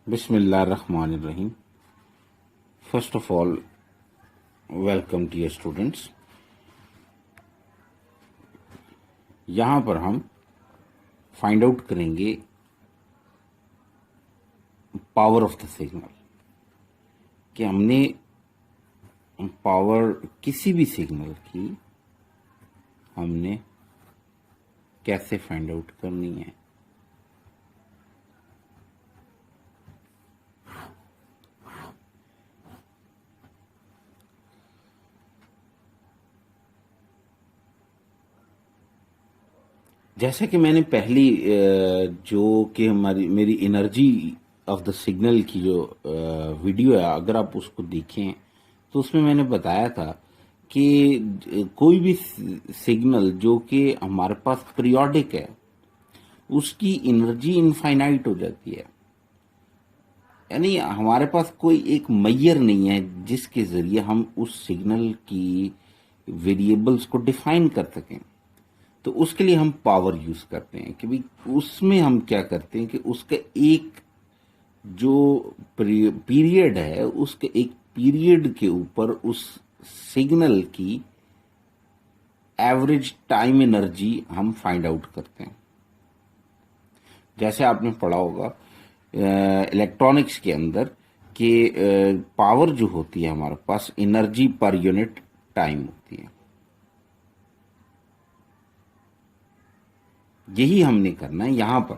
Bismillahirrahmanirrahim. First of all, welcome dear students. यहाँ पर हम फाइंड आउट करेंगे पावर ऑफ द सिग्नल, कि हमने पावर किसी भी सिग्नल की हमने कैसे फाइंड आउट करनी है। जैसा कि मैंने पहली जो कि हमारी मेरी एनर्जी ऑफ द सिग्नल की जो वीडियो है, अगर आप उसको देखें तो उसमें मैंने बताया था कि कोई भी सिग्नल जो कि हमारे पास पीरियोडिक है उसकी एनर्जी इनफाइनाइट हो जाती है। यानी हमारे पास कोई एक मैयर नहीं है जिसके जरिए हम उस सिग्नल की वेरिएबल्स को डिफाइन कर सकें। तो उसके लिए हम पावर यूज करते हैं कि भाई उसमें हम क्या करते हैं कि उसका एक जो पीरियड है, उसके एक पीरियड के ऊपर उस सिग्नल की एवरेज टाइम एनर्जी हम फाइंड आउट करते हैं। जैसे आपने पढ़ा होगा इलेक्ट्रॉनिक्स के अंदर कि पावर जो होती है हमारे पास एनर्जी पर यूनिट टाइम होती है। यही हमने करना है यहाँ पर।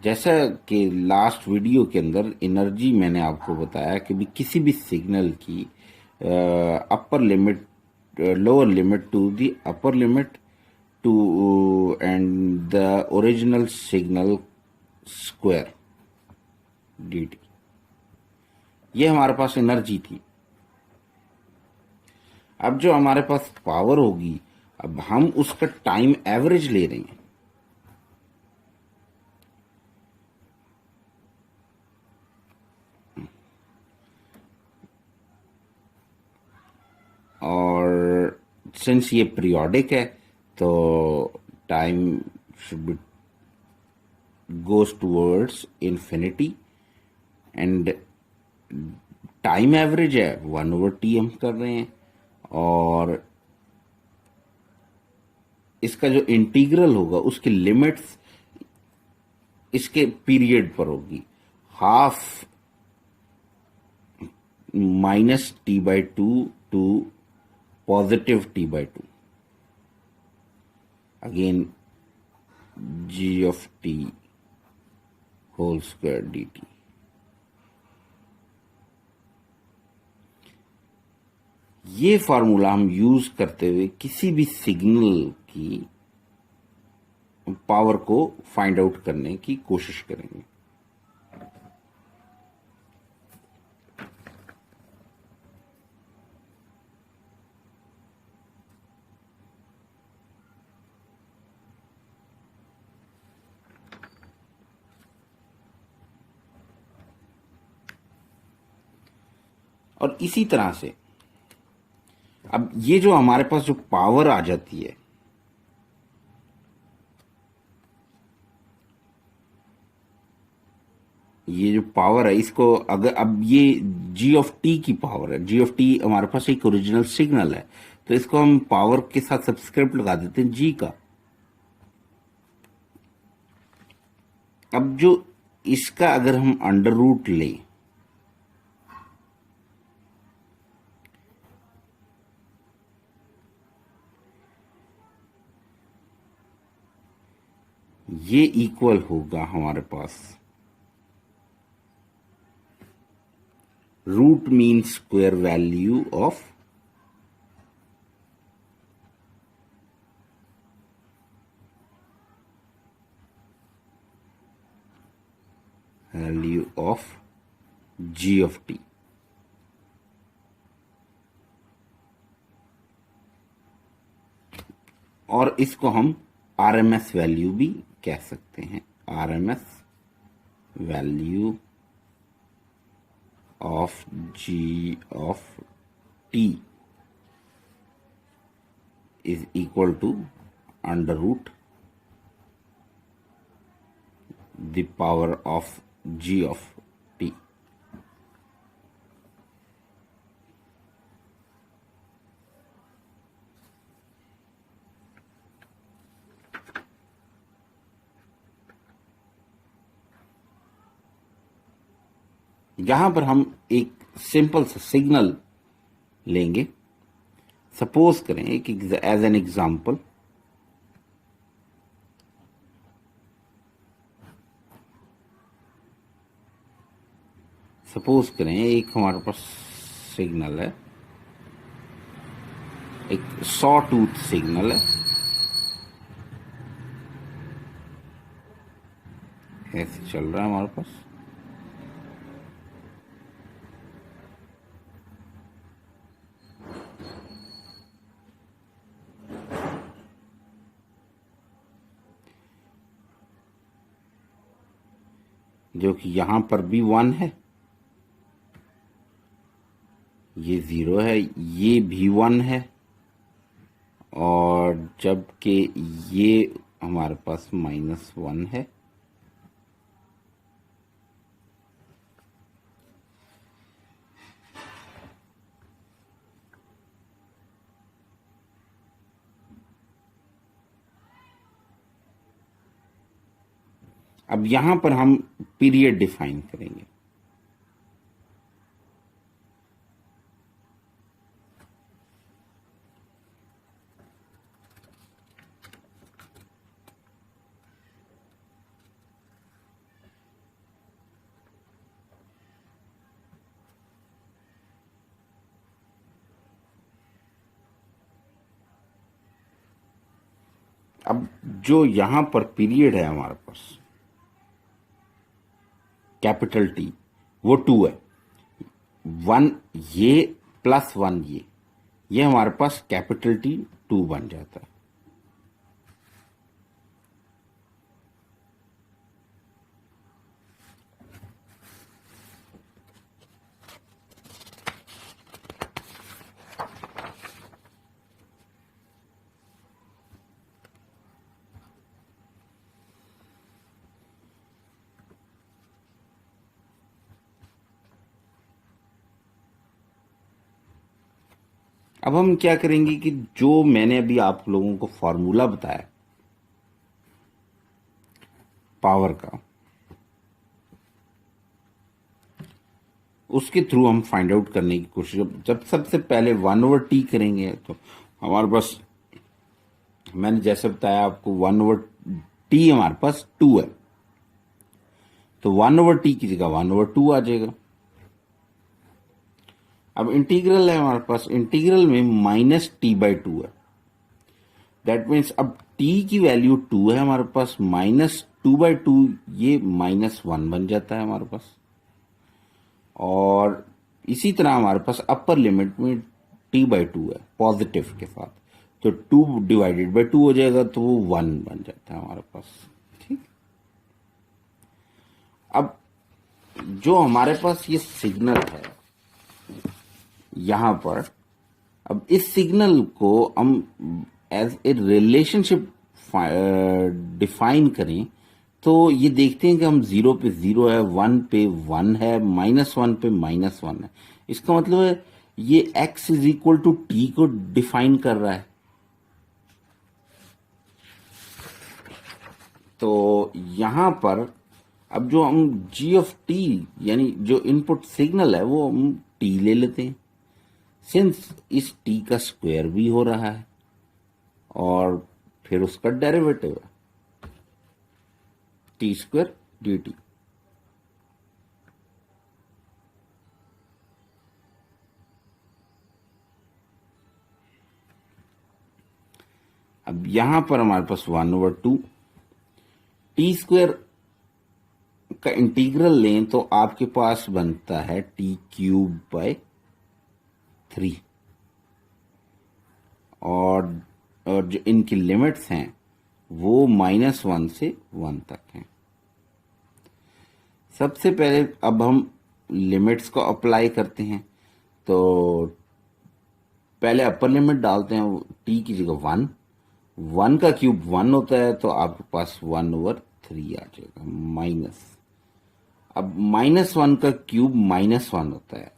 जैसा कि लास्ट वीडियो के अंदर एनर्जी मैंने आपको बताया कि भी किसी भी सिग्नल की upper limit, lower limit to the upper limit to and the original signal square dt, ये हमारे पास एनर्जी थी। अब जो हमारे पास पावर होगी, अब हम उसका टाइम एवरेज ले रहे हैं। और सिंस ये पीरियोडिक है तो time should be goes towards infinity and time average है 1/t हम कर रहे हैं। और इसका जो इंटीग्रल होगा उसकी लिमिट्स इसके पीरियड पर होगी, half -t/2 to +t/2, again g of t whole square dt। ये फार्मूला हम यूज करते हुए किसी भी सिग्नल की पावर को फाइंड आउट करने की कोशिश करेंगे। और इसी तरह से अब ये जो हमारे पास जो पावर आ जाती है, ये जो पावर है इसको अगर अब ये जी ऑफ टी की पावर है, जी ऑफ टी हमारे पास एक ओरिजिनल सिग्नल है, तो इसको हम पावर के साथ सब्सक्रिप्ट लगा देते हैं जी का। अब जो इसका अगर हम अंडर रूट लें, ये इक्वल होगा हमारे पास root mean square value of ji of T. और इसको हम आरएमएस वैल्यू भी कह सकते हैं। RMS value of ji of T is equal to under root the power of g of यहां पर हम एक सिंपल सा सिग्नल लेंगे। सपोज करें एक एज एन एग्जांपल, सपोज करें एक हमारे पास सिग्नल है, एक सॉ टूथ सिग्नल है, ऐसे चल रहा है हमारे पास। जो कि यहां पर भी 1 है, ये 0 है, ये भी 1 है, और जबकि ये हमारे पास -1 है। अब यहां पर हम पीरियड डिफाइन करेंगे। अब जो यहां पर पीरियड है हमारे पास कैपिटल टी, वो 2 है। 1 ये प्लस 1 ये हमारे पास कैपिटल टी 2 बन जाता है। अब हम क्या करेंगे कि जो मैंने अभी आप लोगों को फॉर्मूला बताया पावर का, उसके थ्रू हम फाइंड आउट करने की कोशिश, जब सबसे पहले 1/t करेंगे तो हमारे पास, मैंने जैसे बताया आपको, 1/t हमारे पास 2 है, तो 1/t की जगह 1/2 आ जाएगा। अब इंटीग्रल है हमारे पास, इंटीग्रल में -t/2 है। दैट मीन्स अब t की वैल्यू 2 है हमारे पास, -2/2 ये -1 बन जाता है हमारे पास। और इसी तरह हमारे पास अपर लिमिट में t/2 है पॉजिटिव के साथ, तो 2/2 हो जाएगा, तो वो 1 बन जाता है हमारे पास। ठीक। अब जो हमारे पास ये सिग्नल है यहां पर, अब इस सिग्नल को हम एज ए रिलेशनशिप डिफाइन करें, तो ये देखते हैं कि हम 0 पे 0 है, 1 पे 1 है, -1 पे -1 है। इसका मतलब है ये x = t को डिफाइन कर रहा है। तो यहां पर अब जो हम g यानी जो इनपुट सिग्नल है वो हम t ले लेते हैं, सिंस इस t का स्क्वायर भी हो रहा है और फिर उसका डेरिवेटिव है t² dt। अब यहां पर हमारे पास 1/2 t² का इंटीग्रल लें तो आपके पास बनता है t³ 3, और जो इनकी लिमिट्स हैं वो -1 से 1 तक हैं। सबसे पहले अब हम लिमिट्स को अप्लाई करते हैं, तो पहले अपर लिमिट डालते हैं, t की जगह 1, 1 का क्यूब 1 होता है, तो आपके पास 1/3 आ जाएगा माइनस। अब -1 का क्यूब -1 होता है,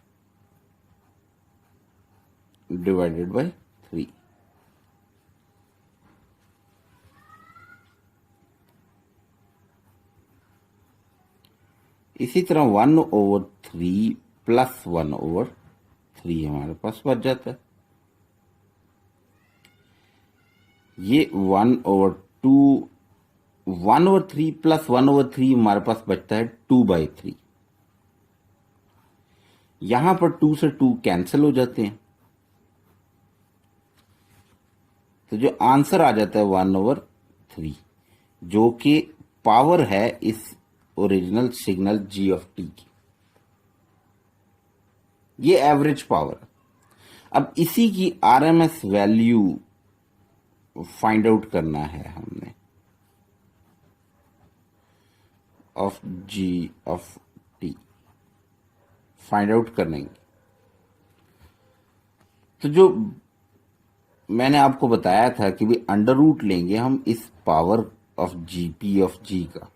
डिवाइडेड बाय 3। इसी तरह 1/3 प्लस 1/3 हमारे पास बच जाता है। ये 1/3 प्लस 1/3 हमारे पास बचता है 2/3। यहां पर 2 से 2 कैंसिल हो जाते हैं, तो जो आंसर आ जाता है 1/3, जो कि पावर है इस original signal g of t की। ये एवरेज पावर। अब इसी की आरएमएस वैल्यू फाइंड आउट करना है हमने of ji of t, find out करने। तो जो मैंने आपको बताया था कि भी अंडर रूट लेंगे हम इस power of GP of G का,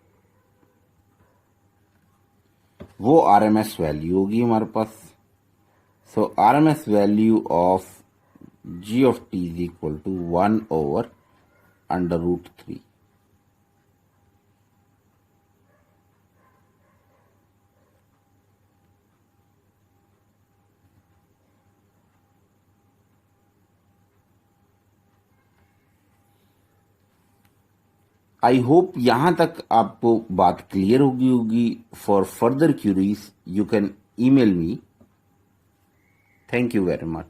वो आरएमएस वैल्यू होगी हमारे पास। So RMS value of ji of T is equal to 1/√3। I hope यहां तक आपको बात क्लियर होगी। For further queries you can email me. Thank you very much.